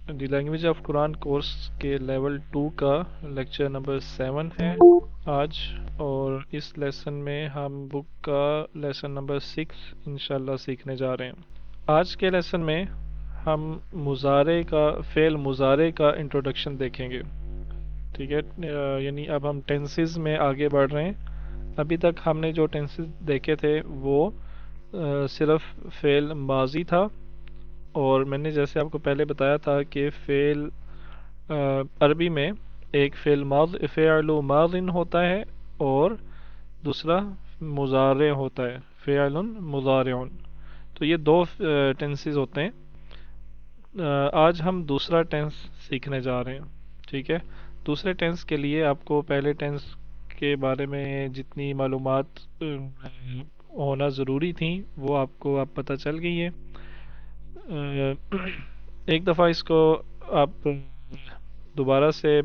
The language of Quran course کے level 2 کا lecture number 7 ہے آج، اور اس لیسن میں ہم بک کا لیسن نمبر 6 انشاءاللہ سیکھنے جا رہے ہیں۔ آج کے لیسن میں ہم فعل مضارع کا انٹروڈکشن دیکھیں گے، ٹھیک ہے؟ یعنی اب ہم ٹینسز میں آگے بڑھ رہے ہیں۔ ابھی تک ہم نے جو ٹینسز دیکھے تھے وہ صرف فعل ماضی تھا، اور میں نے جیسے آپ کو پہلے بتایا تھا کہ فعل عربی میں ایک فعل ماض ہوتا ہے اور دوسرا مضارع ہوتا ہے، فعل مضارع۔ تو یہ دو ٹینسز ہوتے ہیں۔ آج ہم دوسرا ٹینس سیکھنے جا رہے ہیں، ٹھیک ہے؟ دوسرے ٹینس کے لیے آپ کو پہلے ٹینس کے بارے میں جتنی معلومات ہونا ضروری تھیں وہ آپ کو اب پتہ چل گئی ہے۔ ایک دفعہ اس کو آپ دوبارہ سے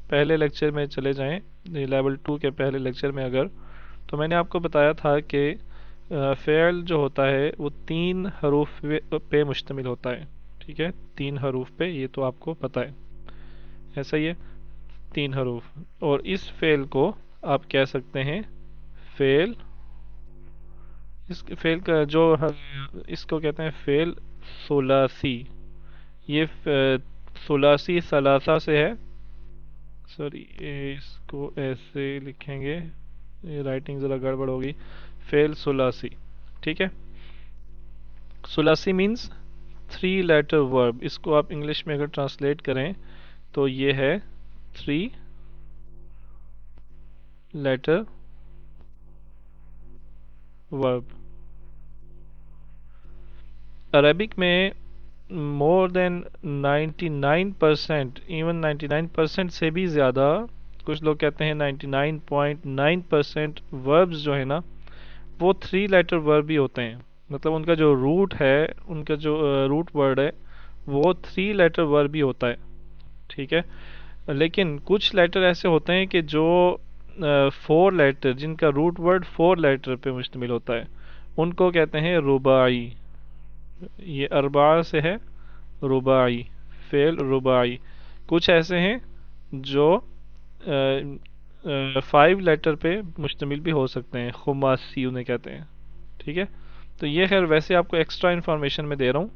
پہلے لیکچر میں چلے جائیں، لیول 2 کے پہلے لیکچر میں اگر، تو میں نے آپ کو بتایا تھا کہ فعل جو ہوتا ہے وہ 3 حروف پہ مشتمل ہوتا ہے، ٹھیک ہے؟ 3 حروف پہ، یہ تو آپ کو پتہ ہے، ایسا ہی ہے، 3 حروف۔ اور اس فعل کو آپ کہہ سکتے ہیں فعل، اس فعل کا جو اس کو کہتے ہیں فعل ثلاثی۔ یہ ثلاثی ثلاثہ سے ہے، سوری اس کو ایسے لکھیں گے، رائٹنگ ذرا گڑبڑ ہوگی، فعل ثلاثی، ٹھیک ہے؟ ثلاثی مینز 3 لیٹر ورب۔ اس کو آپ انگلش میں اگر ٹرانسلیٹ کریں تو یہ ہے 3 لیٹر ورب۔ عربک میں مور دین 99%، ایون 99% سے بھی زیادہ، کچھ لوگ کہتے ہیں 99.9% وربز جو ہے نا وہ 3 لیٹر ورب ہی ہوتے ہیں، مطلب ان کا جو روٹ ہے، ان کا جو روٹ ورڈ ہے وہ 3 لیٹر ورب ہی ہوتا ہے، ٹھیک ہے؟ لیکن کچھ لیٹر ایسے ہوتے ہیں کہ جو 4 لیٹر، جن کا روٹ ورڈ 4 لیٹر پہ مشتمل ہوتا ہے، ان کو کہتے ہیں رباعی۔ یہ اربعہ سے ہے، رباعی، فعل رباعی۔ کچھ ایسے ہیں جو 5 لیٹر پہ مشتمل بھی ہو سکتے ہیں، خماسی انہیں کہتے ہیں، ٹھیک ہے؟ تو یہ خیر ویسے آپ کو ایکسٹرا انفارمیشن میں دے رہا ہوں،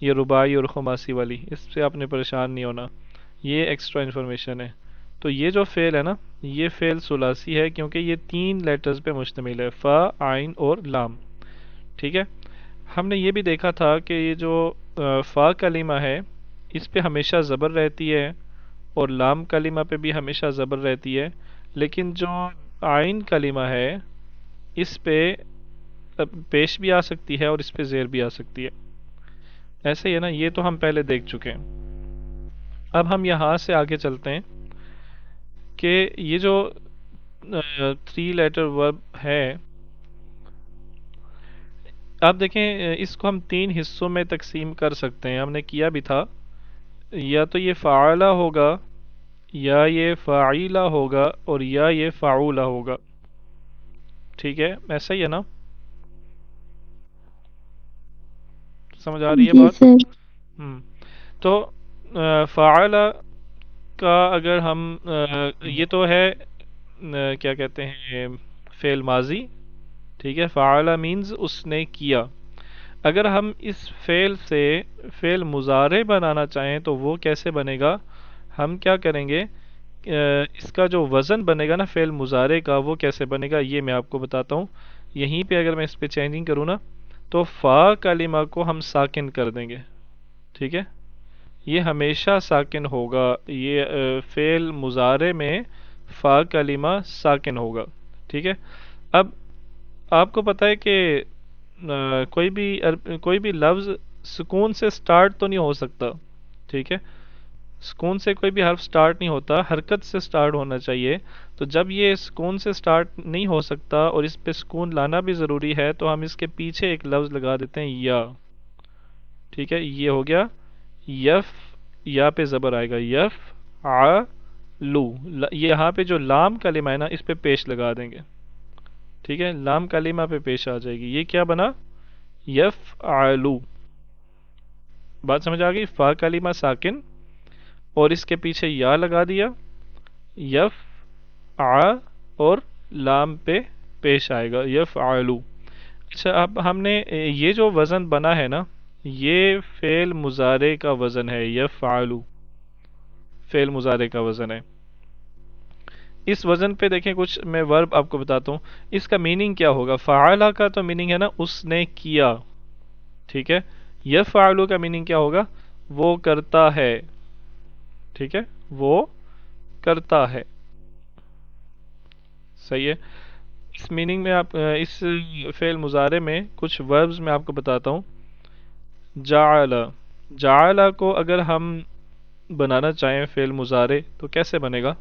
یہ رباعی اور خماسی والی، اس سے آپ نے پریشان نہیں ہونا، یہ ایکسٹرا انفارمیشن ہے۔ تو یہ جو فعل ہے نا، یہ فعل ثلاثی ہے کیونکہ یہ 3 لیٹرز پہ مشتمل ہے، فا، عین اور لام، ٹھیک ہے؟ ہم نے یہ بھی دیکھا تھا کہ یہ جو فا کلمہ ہے اس پہ ہمیشہ زبر رہتی ہے، اور لام کلمہ پہ بھی ہمیشہ زبر رہتی ہے، لیکن جو عین کلمہ ہے اس پہ پیش بھی آ سکتی ہے اور اس پہ زیر بھی آ سکتی ہے، ایسے ہی ہے نا؟ یہ تو ہم پہلے دیکھ چکے ہیں۔ اب ہم یہاں سے آگے چلتے ہیں کہ یہ جو 3 لیٹر ورب ہے، آپ دیکھیں اس کو ہم 3 حصوں میں تقسیم کر سکتے ہیں، ہم نے کیا بھی تھا، یا تو یہ فعلہ ہوگا، یا یہ فاعلہ ہوگا، اور یا یہ فعولہ ہوگا، ٹھیک ہے؟ ایسا ہی ہے نا؟ سمجھ آ رہی ہے جی بات؟ سر۔ تو فعلہ کا اگر ہم یہ تو ہے کیا کہتے ہیں، فعل ماضی، ٹھیک ہے؟ فعلہ مینز اس نے کیا۔ اگر ہم اس فعل سے فعل مضارع بنانا چاہیں تو وہ کیسے بنے گا؟ ہم کیا کریں گے، اس کا جو وزن بنے گا نا فعل مضارع کا، وہ کیسے بنے گا یہ میں آپ کو بتاتا ہوں۔ یہیں پہ اگر میں اس پہ چینجنگ کروں نا تو فا کلمہ کو ہم ساکن کر دیں گے، ٹھیک ہے؟ یہ ہمیشہ ساکن ہوگا، یہ فعل مضارع میں فا کلمہ ساکن ہوگا، ٹھیک ہے؟ اب آپ کو پتہ ہے کہ کوئی بھی لفظ سکون سے سٹارٹ تو نہیں ہو سکتا، ٹھیک ہے؟ سکون سے کوئی بھی حرف سٹارٹ نہیں ہوتا، حرکت سے سٹارٹ ہونا چاہیے۔ تو جب یہ سکون سے سٹارٹ نہیں ہو سکتا اور اس پہ سکون لانا بھی ضروری ہے تو ہم اس کے پیچھے ایک لفظ لگا دیتے ہیں یا، ٹھیک ہے؟ یہ ہو گیا یف، یا پہ زبر آئے گا، یف لو، یہ یہاں پہ جو لام کلمہ ہے نا اس پہ پیش لگا دیں گے، ٹھیک ہے؟ لام کلمہ پہ پیش آ جائے گی، یہ کیا بنا؟ یف بات سمجھ آ گئی؟ فا کلمہ ساکن اور اس کے پیچھے یا لگا دیا، یف آ اور لام پہ پیش آئے گا یفعلو۔ اچھا اب ہم نے یہ جو وزن بنا ہے نا، یہ فعل مضارع کا وزن ہے، یفعلو فعل مضارع کا وزن ہے۔ اس وزن پہ دیکھیں کچھ میں ورب آپ کو بتاتا ہوں، اس کا میننگ کیا ہوگا۔ فعلا کا تو میننگ ہے نا اس نے کیا، ٹھیک ہے۔ یفعلو کا میننگ کیا ہوگا؟ وہ کرتا ہے، ٹھیک ہے، وہ کرتا ہے، صحیح ہے۔ اس میننگ میں آپ اس فعل مضارع میں کچھ وربز میں آپ کو بتاتا ہوں۔ جعل، جعل کو اگر ہم بنانا چاہیں فعل مضارع تو کیسے بنے گا؟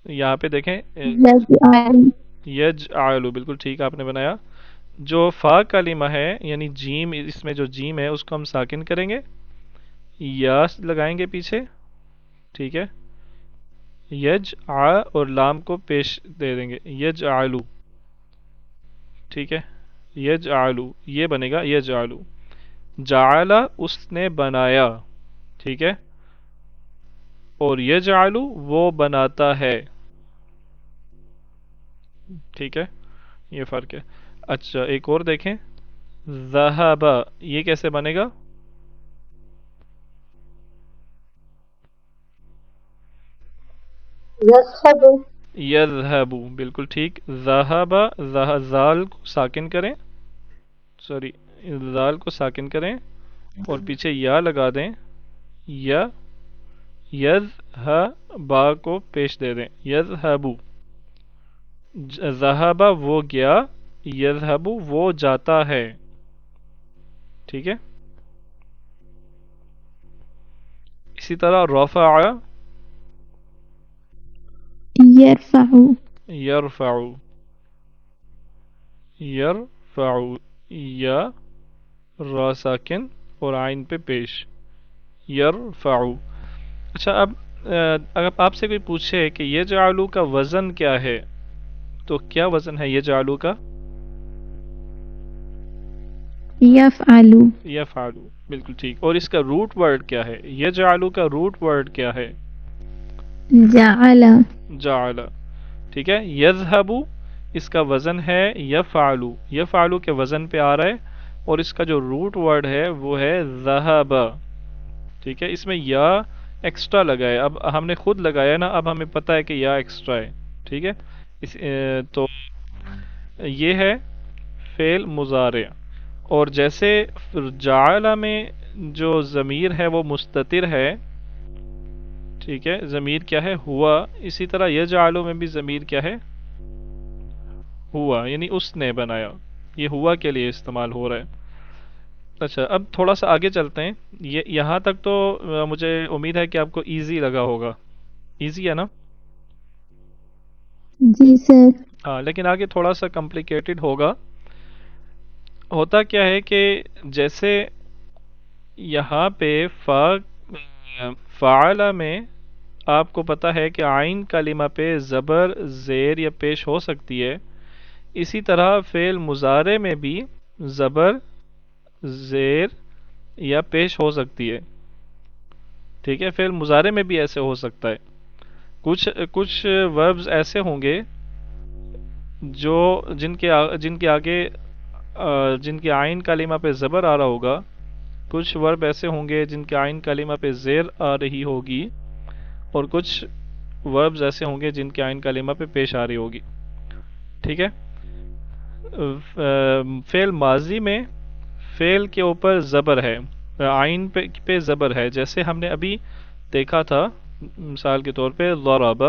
یہاں پہ دیکھیں يجعل یجعل، بالکل ٹھیک آپ نے بنایا۔ جو فا کلمہ ہے یعنی جیم، اس میں جو جیم ہے اس کو ہم ساکن کریں گے، یا لگائیں گے پیچھے، ٹھیک ہے، یج آ اور لام کو پیش دے دیں گے، یج آلو، ٹھیک ہے، یج آلو یہ بنے گا یج آلو۔ جعل اس نے بنایا، ٹھیک ہے، اور یج آلو وہ بناتا ہے، ٹھیک ہے، یہ فرق ہے۔ اچھا ایک اور دیکھیں، ذہب یہ کیسے بنے گا؟ يذهب یذہب، بالکل ٹھیک۔ ذہب، زال کو ساکن کریں، سوری زال کو ساکن کریں اور پیچھے یا لگا دیں، یا یذہبا کو پیش دے دیں، یذہبو۔ ذہب وہ گیا، یذہب وہ جاتا ہے، ٹھیک ہے۔ اسی طرح رفع، يرفع یرفع، یرفع، یا را ساکن اور عین پہ پیش، یرفع۔ اچھا اب اگر آپ سے کوئی پوچھے کہ یجعلو کا وزن کیا ہے تو کیا وزن ہے یجعلو کا؟ يفعل یفعلو، بالکل ٹھیک۔ اور اس کا روٹ ورڈ کیا ہے؟ یجعلو کا روٹ ورڈ کیا ہے؟ جعل جعل، ٹھیک ہے۔ یذہبو اس کا وزن ہے یفعلو، یفعلو کے وزن پہ آ رہا ہے اور اس کا جو روٹ ورڈ ہے وہ ہے ذہب، ٹھیک ہے۔ اس میں یا ایکسٹرا لگا ہے، اب ہم نے خود لگایا نا، اب ہمیں پتہ ہے کہ یا ایکسٹرا ہے، ٹھیک ہے۔ تو یہ ہے فعل مضارع۔ اور جیسے جعل میں جو ضمیر ہے وہ مستتر ہے، ٹھیک ہے، ضمیر کیا ہے؟ ہوا، اسی طرح یجعلو میں بھی ضمیر کیا ہے؟ ہوا، یعنی اس نے بنایا، یہ ہوا کے لیے استعمال ہو رہا ہے۔ اچھا اب تھوڑا سا آگے چلتے ہیں، یہاں تک تو مجھے امید ہے کہ آپ کو ایزی لگا ہوگا، ایزی ہے نا؟ جی سر ہاں لیکن آگے تھوڑا سا کمپلیکیٹڈ ہوگا۔ ہوتا کیا ہے کہ جیسے یہاں پہ فعل میں آپ کو پتا ہے کہ عین کلمہ پہ زبر، زیر یا پیش ہو سکتی ہے، اسی طرح فعل مضارع میں بھی زبر، زیر یا پیش ہو سکتی ہے، ٹھیک ہے۔ فعل مضارع میں بھی ایسے ہو سکتا ہے۔ کچھ وربز ایسے ہوں گے جو جن کے آگے جن کے عین کلمہ پہ زبر آ رہا ہوگا، کچھ ورب ایسے ہوں گے جن کے عین کلمہ پہ زیر آ رہی ہوگی، اور کچھ وربز ایسے ہوں گے جن کے عین کلمہ پہ پیش آ رہی ہوگی، ٹھیک ہے۔ فعل ماضی میں فعل کے اوپر زبر ہے، عین پہ زبر ہے، جیسے ہم نے ابھی دیکھا تھا مثال کے طور پہ ضرب،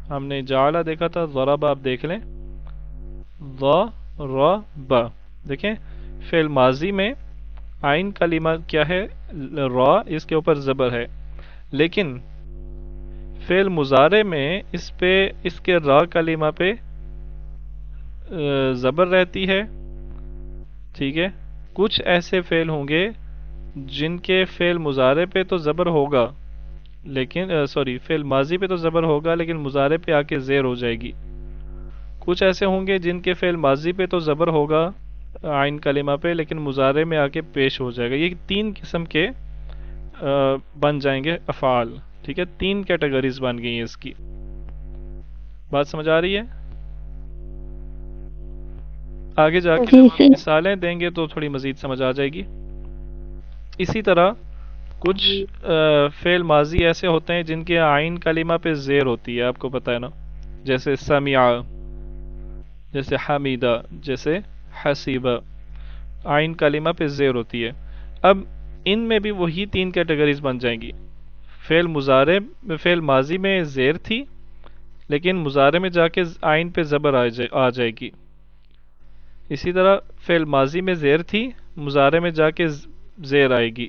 ہم نے جعل دیکھا تھا، ضرب آپ دیکھ لیں، ضرب، دیکھیں فعل ماضی میں عین کلمہ کیا ہے؟ را، اس کے اوپر زبر ہے، لیکن فعل مضارع میں اس کے را کلمہ پہ زبر رہتی ہے، ٹھیک ہے۔ کچھ ایسے فعل ہوں گے جن کے فعل مضارع پہ تو زبر ہوگا لیکن فعل ماضی پہ تو زبر ہوگا لیکن مضارع پہ آ کے زیر ہو جائے گی۔ کچھ ایسے ہوں گے جن کے فعل ماضی پہ تو زبر ہوگا آئین کلمہ پہ لیکن مضارع میں آ کے پیش ہو جائے گا. یہ تین قسم کے بن جائیں گے افعال. ٹھیک ہے, تین کیٹیگریز بن گئی ہیں اس کی. بات سمجھ آ رہی ہے؟ آگے جا کے جی جب ہم سر. مثالیں دیں گے تو تھوڑی مزید سمجھ آ جائے گی. اسی طرح کچھ فعل ماضی ایسے ہوتے ہیں جن کے آئین کلمہ پہ زیر ہوتی ہے, آپ کو پتہ ہے نا, جیسے سمع, جیسے حمیدہ, جیسے حسیبہ, آئین کلمہ پہ زیر ہوتی ہے. اب ان میں بھی وہی تین کیٹیگریز بن جائیں گی. فعل ماضی میں زیر تھی لیکن مضارع میں جا کے آئین پہ زبر آ جائے گی. اسی طرح فعل ماضی میں زیر تھی, مضارع میں جا کے زیر آئے گی.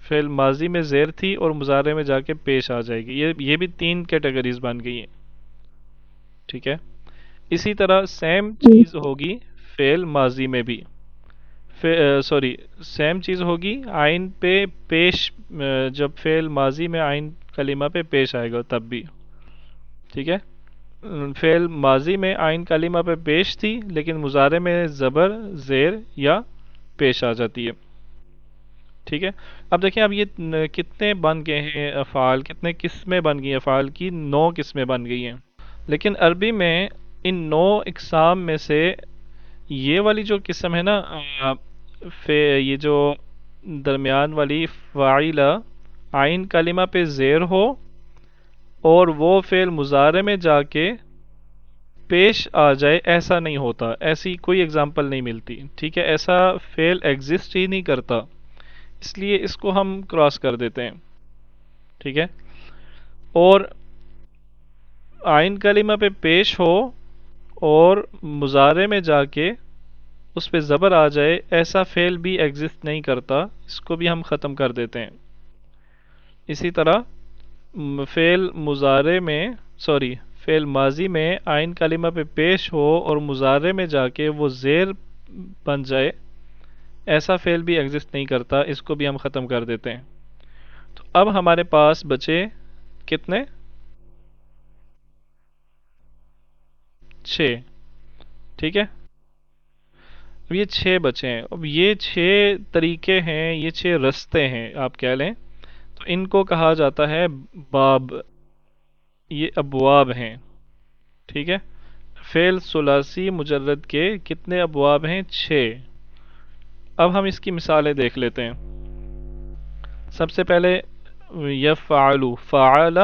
فعل ماضی میں زیر تھی اور مضارع میں جا کے پیش آ جائے گی. یہ بھی تین کیٹیگریز بن گئی ہیں. ٹھیک ہے. اسی طرح سیم جی. چیز ہوگی فعل ماضی میں بھی. سوری, سیم چیز ہوگی آئین پہ پیش, جب فعل ماضی میں آئین کلمہ پہ پیش آئے گا تب بھی. ٹھیک ہے. فعل ماضی میں آئین کلمہ پہ پیش تھی لیکن مضارع میں زبر, زیر یا پیش آ جاتی ہے. ٹھیک ہے. اب دیکھیں, اب یہ کتنے بن گئے ہیں افعال, کتنے قسمیں بن گئی ہیں افعال کی؟ 9 قسمیں بن گئی ہیں. لیکن عربی میں ان 9 اقسام میں سے یہ والی جو قسم ہے نا, یہ جو درمیان والی فاعلہ آئین کلمہ پہ زیر ہو اور وہ فعل مضارع میں جا کے پیش آ جائے, ایسا نہیں ہوتا. ایسی کوئی اگزامپل نہیں ملتی. ٹھیک ہے, ایسا فعل ایگزسٹ ہی نہیں کرتا, اس لیے اس کو ہم کراس کر دیتے ہیں. ٹھیک ہے. اور آئین کلمہ پہ پیش ہو اور مضارع میں جا کے اس پہ زبر آ جائے, ایسا فعل بھی ایگزسٹ نہیں کرتا, اس کو بھی ہم ختم کر دیتے ہیں. اسی طرح فعل مضارع میں فعل ماضی میں آئین کلمہ پہ پیش ہو اور مضارع میں جا کے وہ زیر بن جائے, ایسا فعل بھی ایگزسٹ نہیں کرتا, اس کو بھی ہم ختم کر دیتے ہیں. تو اب ہمارے پاس بچے کتنے؟ 6. ٹھیک ہے. اب یہ 6 بچے ہیں. اب یہ 6 طریقے ہیں, یہ 6 رستے ہیں آپ کہہ لیں, تو ان کو کہا جاتا ہے باب. یہ ابواب ہیں. ٹھیک ہے. فعل ثلاثی مجرد کے کتنے ابواب ہیں؟ 6. اب ہم اس کی مثالیں دیکھ لیتے ہیں. سب سے پہلے یفعلو, فعل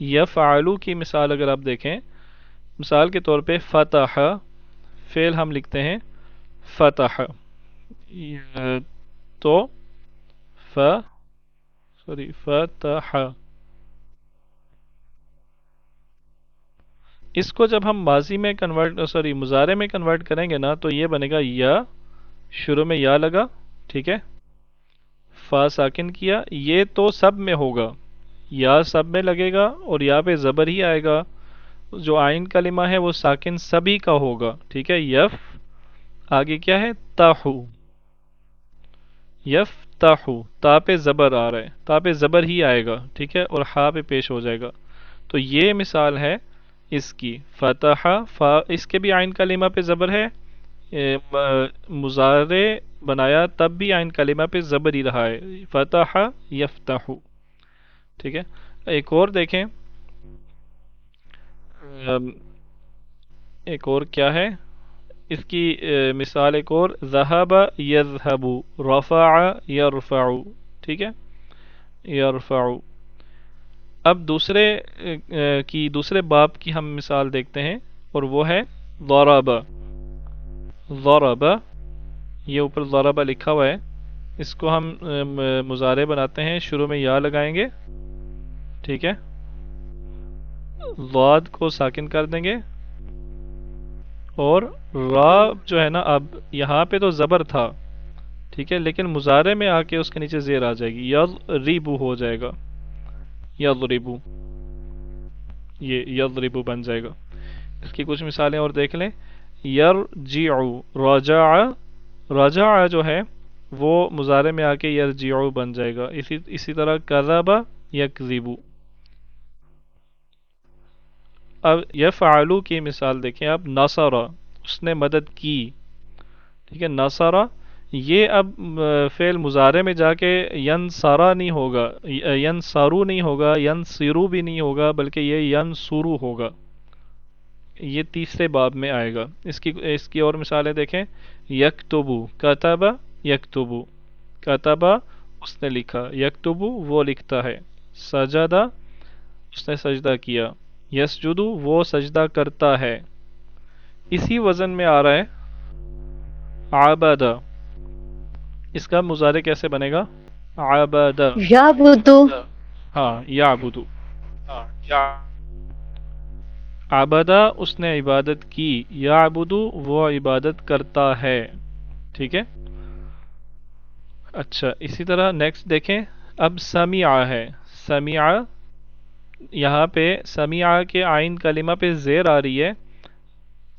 یفعلو کی مثال اگر آپ دیکھیں, مثال کے طور پہ فتح, فعل ہم لکھتے ہیں فتح, تو فتح, اس کو جب ہم ماضی میں مضارع میں کنورٹ کریں گے نا, تو یہ بنے گا یا, شروع میں یا لگا, ٹھیک ہے, فا ساکن کیا, یہ تو سب میں ہوگا, یا سب میں لگے گا اور یا پہ زبر ہی آئے گا. جو آئین کلمہ ہے وہ ساکن سبھی کا ہوگا. ٹھیک ہے. یف, آگے کیا ہے؟ تاہو, یف تاہو, تا پہ زبر آ رہا ہے, تا پہ زبر ہی آئے گا. ٹھیک ہے, اور ہا پہ پیش ہو جائے گا. تو یہ مثال ہے اس کی. فتح, اس کے بھی آئین کلمہ پہ زبر ہے, مضارع بنایا تب بھی آئین کلمہ پہ زبر ہی رہا ہے, فتح یفتح. ٹھیک ہے. ایک اور دیکھیں, ایک اور کیا ہے اس کی مثال, ایک اور ذہب یذہب, رفع یرفع. ٹھیک ہے, یرفع. اب دوسرے باب کی ہم مثال دیکھتے ہیں, اور وہ ہے ضرب. ضرب, یہ اوپر ضرب لکھا ہوا ہے, اس کو ہم مضارع بناتے ہیں, شروع میں یا لگائیں گے. ٹھیک ہے. ضاد کو ساکن کر دیں گے, اور را جو ہے نا, اب یہاں پہ تو زبر تھا, ٹھیک ہے, لیکن مضارع میں آ کے اس کے نیچے زیر آ جائے گی, یضربو ہو جائے گا, یضربو, یہ یضربو بن جائے گا. اس کی کچھ مثالیں اور دیکھ لیں. یرجعو, رجع, رجع جو ہے وہ مضارع میں آ کے یرجعو بن جائے گا. اسی طرح کذب یکذب. اب یفعلو کی مثال دیکھیں آپ, نصر, اس نے مدد کی. ٹھیک ہے، نصرہ یہ اب فعل مضارع میں جا کے ینصرا نہیں ہوگا، ینصرو نہیں ہوگا، ینصرو بھی نہیں ہوگا، بلکہ یہ ینصرو ہوگا. یہ تیسرے باب میں آئے گا. اس کی اور مثالیں دیکھیں. یکتبو، کتبہ یکتبو، کتبہ اس نے لکھا، یکتبو وہ لکھتا ہے، سجدہ اس نے سجدہ کیا، یسجدو وہ سجدہ کرتا ہے. اسی وزن میں آ رہا ہے عبدہ. اس کا مضارع کیسے بنے گا؟ عبدہ. يعبد ہاں، یعبدو. عبدہ اس نے عبادت کی، یعبدو وہ عبادت کرتا ہے. ٹھیک ہے. اچھا، اسی طرح نیکسٹ دیکھیں. اب سمیع ہے. سمیع یہاں پہ سمیع کے عین کلمہ پہ زیر آ رہی ہے.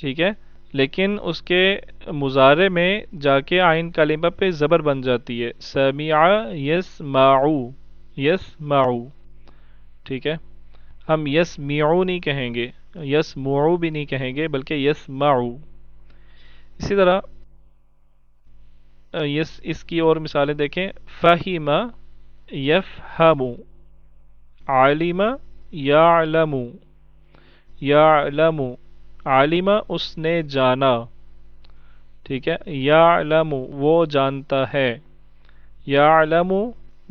ٹھیک ہے، لیکن اس کے مضارع میں جا کے عین کلمہ پہ زبر بن جاتی ہے. سمیع یسمعو، یسمعو. ٹھیک ہے، ہم یسمیعو نہیں کہیں گے، یسمعو بھی نہیں کہیں گے، بلکہ یسمعو. اسی طرح اس کی اور مثالیں دیکھیں. فہم یفہم، علم یعلم، یعلم علم اس نے جانا. ٹھیک ہے، یعلم وہ جانتا ہے، یعلم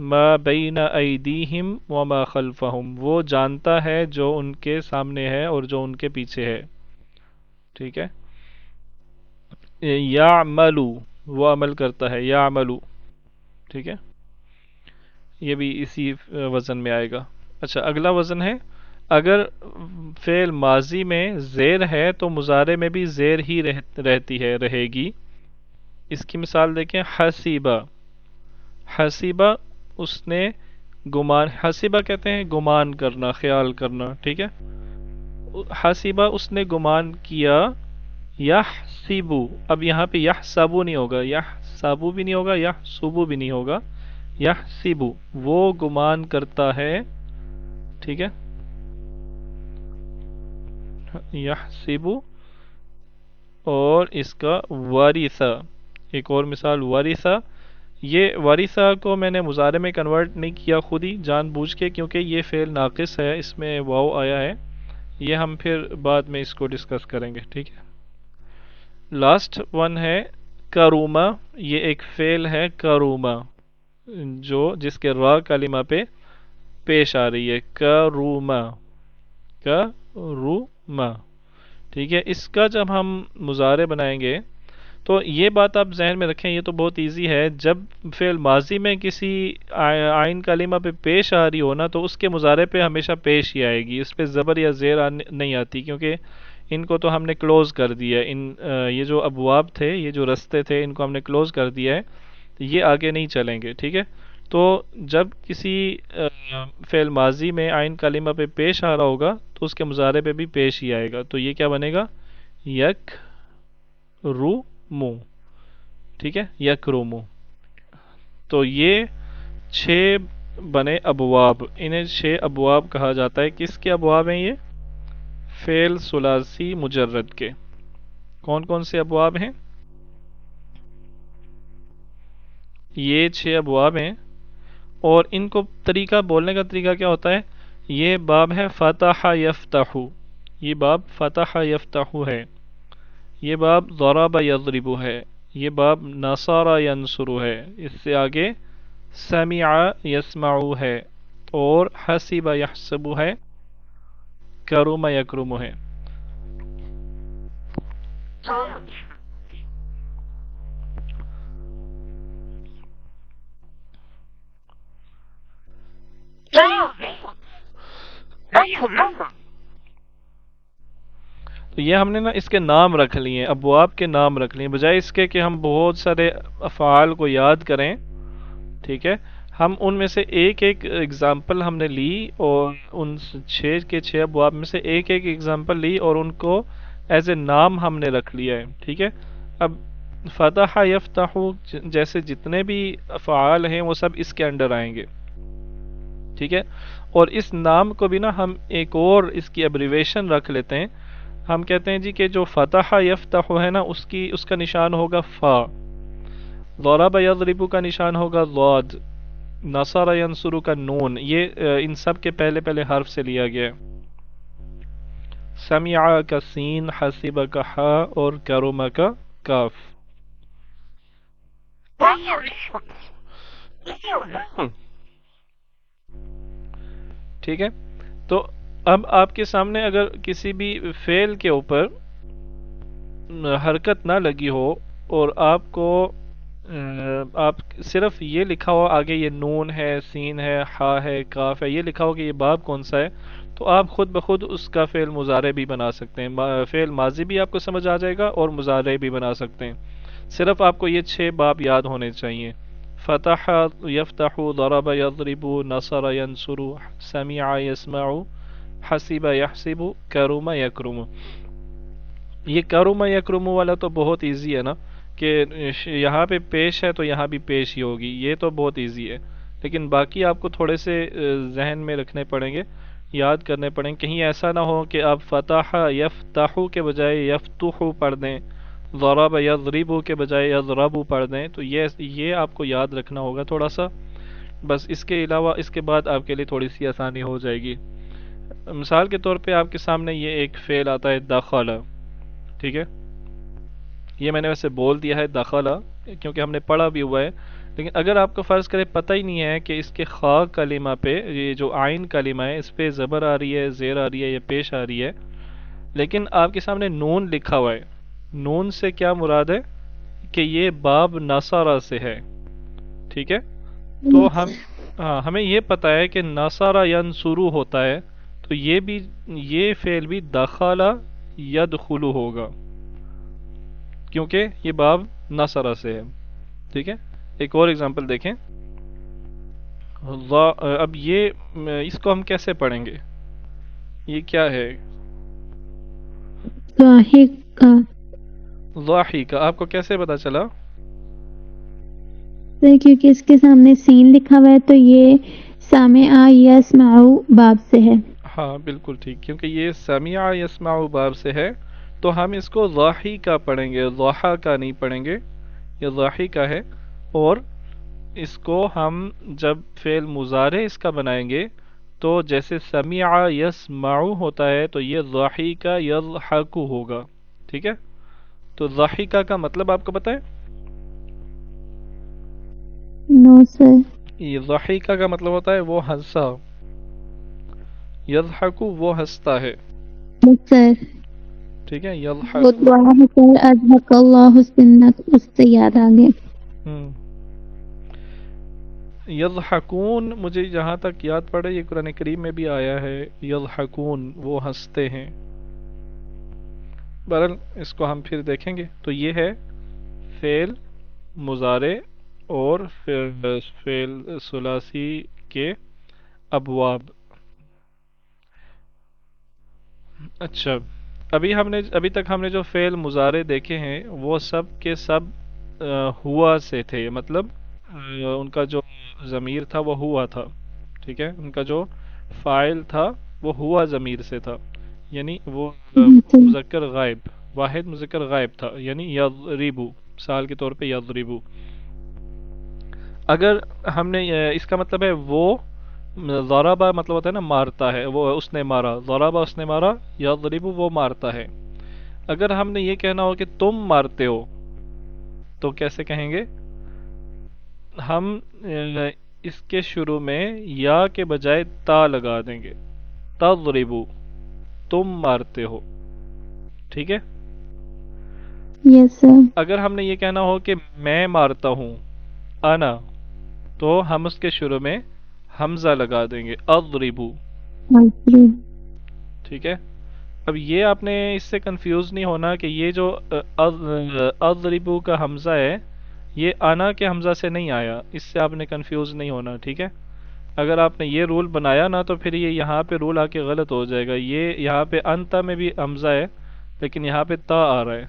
ما بین ایدیہم وما خلفہم وہ جانتا ہے جو ان کے سامنے ہے اور جو ان کے پیچھے ہے. ٹھیک ہے. یعمل وہ عمل کرتا ہے، یعمل. ٹھیک ہے، یہ بھی اسی وزن میں آئے گا. اچھا، اگلا وزن ہے اگر فعل ماضی میں زیر ہے تو مضارع میں بھی زیر ہی رہتی ہے، رہے گی. اس کی مثال دیکھیں. حسیبہ، حسیبہ اس نے گمان، حسیبہ کہتے ہیں گمان کرنا، خیال کرنا. ٹھیک ہے، حسیبہ اس نے گمان کیا. یحسبو، اب یہاں پہ یحسبو نہیں ہوگا، یحسبو بھی نہیں ہوگا، یحسبو بھی نہیں ہوگا، یحسبو وہ گمان کرتا ہے. ٹھیک ہے، یحسبو. اور اس کا وارثہ، ایک اور مثال وارثہ. یہ وارثہ کو میں نے مضارع میں کنورٹ نہیں کیا خود ہی جان بوجھ کے، کیونکہ یہ فعل ناقص ہے، اس میں واو آیا ہے. یہ ہم پھر بعد میں اس کو ڈسکس کریں گے. ٹھیک ہے. لاسٹ ون ہے کرومہ. یہ ایک فعل ہے کرومہ، جس کے را کلمہ پہ پیش آ رہی ہے. کرومہ، کرومہ. ٹھیک ہے، اس کا جب ہم مضارع بنائیں گے تو یہ بات آپ ذہن میں رکھیں، یہ تو بہت ایزی ہے. جب فعل ماضی میں کسی عین کلمہ پہ پیش آ رہی ہو نا تو اس کے مضارع پہ ہمیشہ پیش ہی آئے گی، اس پہ زبر یا زیر نہیں آتی، کیونکہ ان کو تو ہم نے کلوز کر دیا. یہ جو ابواب تھے، یہ جو رستے تھے، ان کو ہم نے کلوز کر دیا ہے، یہ آگے نہیں چلیں گے. ٹھیک ہے، تو جب کسی فعل ماضی میں عین کلمہ پہ پیش آ رہا ہوگا تو اس کے مضارع پہ بھی پیش ہی آئے گا. تو یہ کیا بنے گا؟ یک رومو. ٹھیک ہے، یک رومو. تو یہ 6 بنے ابواب. انہیں 6 ابواب کہا جاتا ہے. کس کے ابواب ہیں یہ؟ فعل ثلاثی مجرد کے. کون کون سے ابواب ہیں؟ یہ 6 ابواب ہیں. اور ان کو طریقہ، بولنے کا طریقہ کیا ہوتا ہے؟ یہ باب ہے فتح یفتح، یہ باب فتح یفتح ہے. یہ باب ضرب یضرب ہے. یہ باب نصر ینصر ہے. اس سے آگے سمع یسمع ہے، اور حسب یحسب ہے، کرم یکرم ہے. تو یہ ہم نے نا اس کے نام رکھ لیے ہیں، ابواب کے نام رکھ لیے، بجائے اس کے کہ ہم بہت سارے افعال کو یاد کریں. ٹھیک ہے، ہم ان میں سے ایک ایک اگزامپل ہم نے لی، اور ان 6 کے 6 ابواب میں سے ایک ایک اگزامپل لی اور ان کو ایز اے نام ہم نے رکھ لیا ہے. ٹھیک ہے، اب فتح یفتح جیسے جتنے بھی افعال ہیں وہ سب اس کے انڈر آئیں گے. ٹھیک ہے، اور اس نام کو بھی نا ہم ایک اور اس کی ایبریویشن رکھ لیتے ہیں. ہم کہتے ہیں جی کہ جو فتح یفتح ہے نا اس کا نشان ہوگا فا، ضرب یضرب کا نشان ہوگا ضاد، نصر ینصر کا نون، یہ ان سب کے پہلے پہلے حرف سے لیا گیا ہے۔ سمع کا سین، حسب کا حا اور کرم کا کاف۔ ٹھیک ہے، تو اب آپ کے سامنے اگر کسی بھی فعل کے اوپر حرکت نہ لگی ہو اور آپ کو آپ صرف یہ لکھا ہو آگے یہ نون ہے، سین ہے، ہا ہے، کاف ہے، یہ لکھا ہو کہ یہ باب کون سا ہے، تو آپ خود بخود اس کا فعل مضارع بھی بنا سکتے ہیں، فعل ماضی بھی آپ کو سمجھ آ جائے گا اور مضارع بھی بنا سکتے ہیں۔ صرف آپ کو یہ 6 باب یاد ہونے چاہیے، فتح یفتح، ضرب یضرب، نصر ینصر، سمع یسمع، حسب یحسب، کرم یکرم۔ یہ کرم یکرم والا تو بہت ایزی ہے نا، کہ یہاں پہ پیش ہے تو یہاں بھی پیش ہی ہوگی، یہ تو بہت ایزی ہے، لیکن باقی آپ کو تھوڑے سے ذہن میں رکھنے پڑیں گے، یاد کرنے پڑیں گے، کہیں ایسا نہ ہو کہ آپ فتح یفتح کے بجائے یفتح پڑھ دیں، ضرب یضرب کے بجائے یضرب پڑھ دیں، تو یہ آپ کو یاد رکھنا ہوگا تھوڑا سا، بس اس کے علاوہ اس کے بعد آپ کے لیے تھوڑی سی آسانی ہو جائے گی۔ مثال کے طور پہ آپ کے سامنے یہ ایک فعل آتا ہے دخل، ٹھیک ہے، یہ میں نے ویسے بول دیا ہے دخل کیونکہ ہم نے پڑھا بھی ہوا ہے، لیکن اگر آپ کو فرض کرے پتہ ہی نہیں ہے کہ اس کے خا کلمہ پہ یہ جو عین کلمہ ہے اس پہ زبر آ رہی ہے، زیر آ رہی ہے یا پیش آ رہی ہے، لیکن آپ کے سامنے نون لکھا ہوا ہے، نون سے کیا مراد ہے کہ یہ باب نصارہ سے ہے، ٹھیک ہے، تو ہمیں یہ پتہ ہے کہ نصارہ ینصرو ہوتا ہے، تو یہ فعل بھی دخل یدخلو ہوگا کیونکہ یہ باب نصرہ سے ہے، ٹھیک ہے۔ ایک اور اگزامپل دیکھیں، اب یہ اس کو ہم کیسے پڑھیں گے، یہ کیا ہے، ضاحک، ضاحک، آپ کو کیسے پتا چلا؟ کیونکہ اس کے سامنے سین لکھا ہوا ہے تو یہ سامع یسمع باب سے ہے۔ ہاں بالکل ٹھیک، کیونکہ یہ سمع یسمع باب سے ہے تو ہم اس کو ضاحک پڑھیں گے، ضحا کا نہیں پڑھیں گے، یہ ضاحک ہے، اور اس کو ہم جب فعل مضارع اس کا بنائیں گے تو جیسے سمع یسمع ہوتا ہے تو یہ ضاحک یضحک ہوگا، ٹھیک ہے، تو ضاحک کا مطلب آپ کو پتہ ہے؟ نو سر۔ یہ ضاحک کا مطلب ہوتا ہے وہ ہنسا، یضحک وہ ہنستا ہے، سر ٹھیک ہے، وہ یضحک۔ دعا ہے سر، اضحک اللہ سنت، اس سے یاد آ گیا۔ یضحکون مجھے جہاں تک یاد پڑے یہ قرآن کریم میں بھی آیا ہے، یضحکون وہ ہنستے ہیں، بہرحال اس کو ہم پھر دیکھیں گے۔ تو یہ ہے فعل مضارع اور فعل ثلاثی کے ابواب۔ اچھا، ابھی تک ہم نے جو فعل مضارع دیکھے ہیں وہ سب کے سب ہوا سے تھے، مطلب ان کا جو ضمیر تھا وہ ہوا تھا، ٹھیک ہے، ان کا جو فاعل تھا وہ ہوا ضمیر سے تھا، یعنی وہ مذکر غائب، واحد مذکر غائب تھا، یعنی یضربو، مثال کے طور پہ یضربو۔ اگر ہم نے اس کا مطلب ہے وہ، ضربہ مطلب ہوتا ہے نا مارتا ہے، وہ اس نے مارا، ضربہ اس نے مارا، یضربو وہ مارتا ہے۔ اگر ہم نے یہ کہنا ہو کہ تم مارتے ہو تو کیسے کہیں گے؟ ہم اس کے شروع میں یا کے بجائے تا لگا دیں گے، تضربو، تم مارتے ہو، ٹھیک ہے۔ یس سر۔ اگر ہم نے یہ کہنا ہو کہ میں مارتا ہوں، انا، تو ہم اس کے شروع میں حمزہ لگا دیں گے، اضربو، ٹھیک ہے۔ اب یہ آپ نے اس سے کنفیوز نہیں ہونا کہ یہ جو اضربو کا حمزہ ہے یہ انا کے حمزہ سے نہیں آیا، اس سے آپ نے کنفیوز نہیں ہونا، ٹھیک ہے۔ اگر آپ نے یہ رول بنایا نا تو پھر یہ یہاں پہ رول آ کے غلط ہو جائے گا، یہ یہاں پہ انتا میں بھی حمزہ ہے لیکن یہاں پہ تا آ رہا ہے،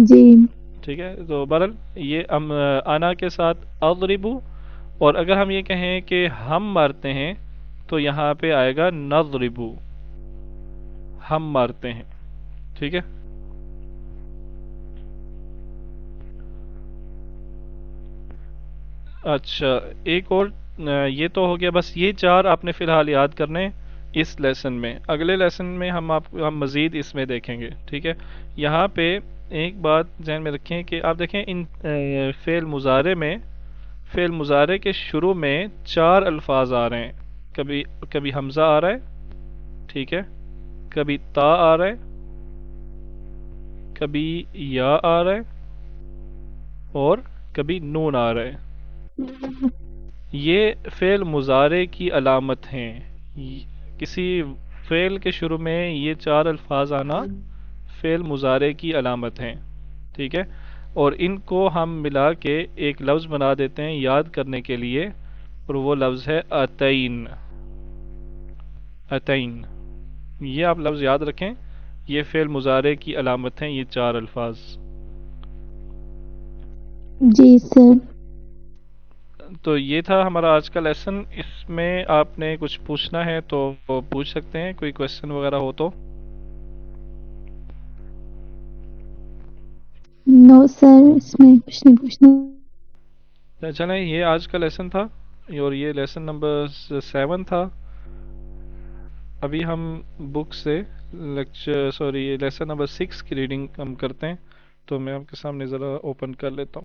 جی ٹھیک ہے۔ تو بہرحال یہ انا کے ساتھ اضربو، اور اگر ہم یہ کہیں کہ ہم مارتے ہیں تو یہاں پہ آئے گا نضربو، ہم مارتے ہیں. ٹھیک ہے. اچھا ایک اور یہ تو ہو گیا. بس یہ 4 آپ نے فی الحال یاد کرنے اس لیسن میں. اگلے لیسن میں ہم مزید اس میں دیکھیں گے. ٹھیک ہے. یہاں پہ ایک بات ذہن میں رکھیں کہ آپ دیکھیں ان فعل مضارع کے شروع میں 4 الفاظ آ رہے ہیں. کبھی حمزہ آ رہا ہے. ٹھیک ہے. کبھی تا آ رہا ہے. کبھی یا آ رہا ہے. اور کبھی نون آ رہا ہے. یہ فعل مضارع کی علامت ہیں. کسی فعل کے شروع میں یہ 4 الفاظ آنا فعل مضارع کی علامت ہیں. ٹھیک ہے. اور ان کو ہم ملا کے ایک لفظ بنا دیتے ہیں یاد کرنے کے لیے, اور وہ لفظ ہے اتین. اتین یہ آپ لفظ یاد رکھیں. یہ فعل مضارع کی علامت ہیں یہ 4 الفاظ. جی سر. تو یہ تھا ہمارا آج کا لیسن. اس میں آپ نے کچھ پوچھنا ہے تو پوچھ سکتے ہیں, کوئی کویسچن وغیرہ ہو تو. نو سر, اس میں کچھ نہیں پوچھنا. چلیں یہ آج کا لیسن تھا, اور یہ لیسن نمبر 7 تھا. ابھی ہم بک سے لیسن نمبر 6 کی ریڈنگ ہم کرتے ہیں. تو میں آپ کے سامنے ذرا اوپن کر لیتا ہوں.